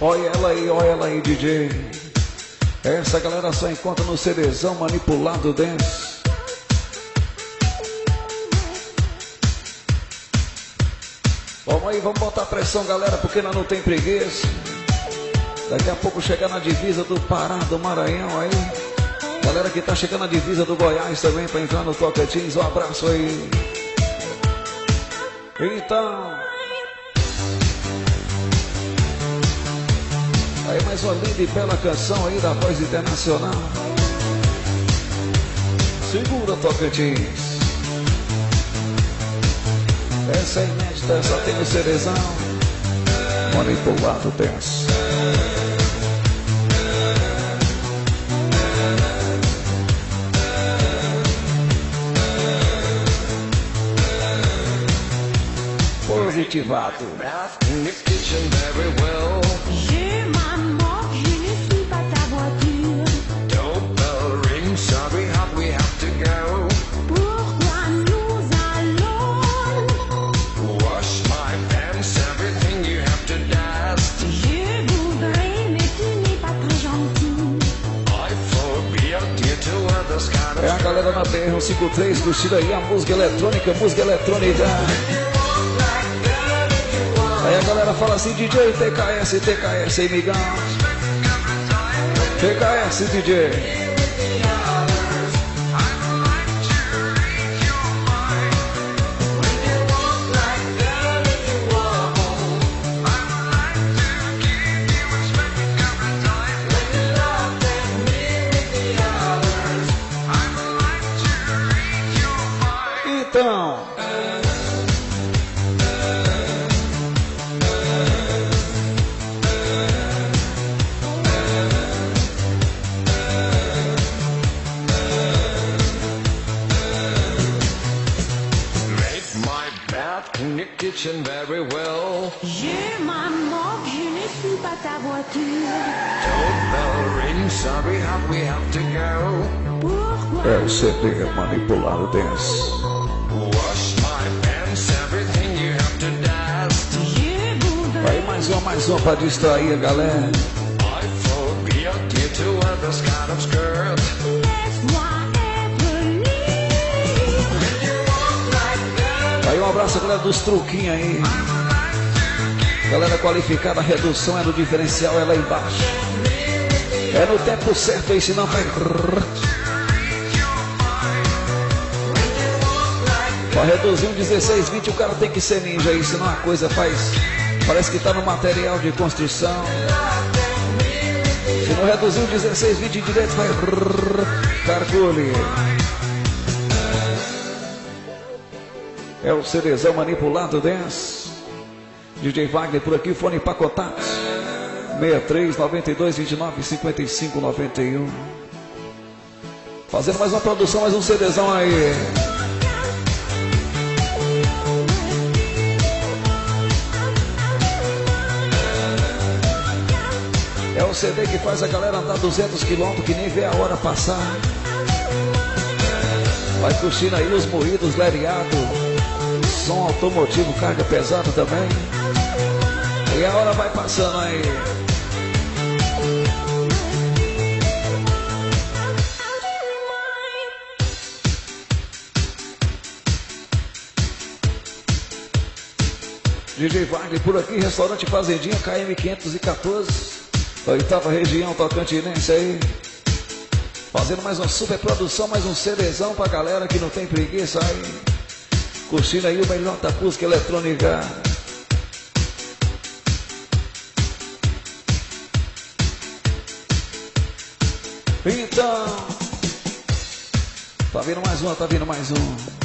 olha ela aí, DJ. Essa galera só encontra no CDzão Manipulado Dance. Vamos aí, vamos botar pressão, galera, porque nós não tem preguiça. Daqui a pouco chegar na divisa do Pará, do Maranhão aí. Galera que tá chegando na divisa do Goiás também pra entrar no Tocantins, um abraço aí. Então, aí mais uma linda e bela canção aí da Voz Internacional. Segura, Tocantins. Essa é inédita, só tem no CDzão Manipulado Dance. Positivado. Je m'amorce, je ne suis pas ta voiture. Doorbell ring, sorry, hop, we have to go. Pourquoi nous allons? Wash my pants, everything you have to dust. Je voudrais, mais tu n'es pas très gentil. I forbid you to others kind of É a galera na BR-153 curtindo aí a música eletrônica, música eletrônica. Aí a galera fala assim, DJ, TKS aí, migão. TKS, DJ. Então, in the kitchen very well. Je m'amorce, je ne suis pas ta voiture. Doorbell ring, sorry, hop, we have to go. Pourquoi? é o CD Manipulado Dance. Wash my pants, everything you have to dust. Je voudrais. Aí mais uma pra distrair a galera. I forbid you to others kind of skirt. Laisse-moi être libre. Aí um abraço a galera dos truquinhos aí. Galera qualificada, a redução é no diferencial, é lá embaixo. É no tempo certo aí, senão vai... Pra reduzir um 16-20 o cara tem que ser ninja aí, senão a coisa faz... Parece que tá no material de construção. Se não reduzir um 16-20 direito, vai... Calcule. É o CDzão Manipulado Dance. DJ Wagner por aqui, fone empacotado. 63 92 29 55 91. Fazendo mais uma produção, mais um CDzão aí. É o CD que faz a galera andar 200 km que nem vê a hora passar. Vai curtindo aí os moídos, leriado. Som automotivo, carga pesada também. E a hora vai passando aí. DJ Wagner por aqui, restaurante Fazendinha, KM 514, da 8ª região tocantinense aí. Fazendo mais uma super produção, mais um CDzão pra galera que não tem preguiça aí. Curtindo aí o melhor da música eletrônica. Então, tá vindo mais um.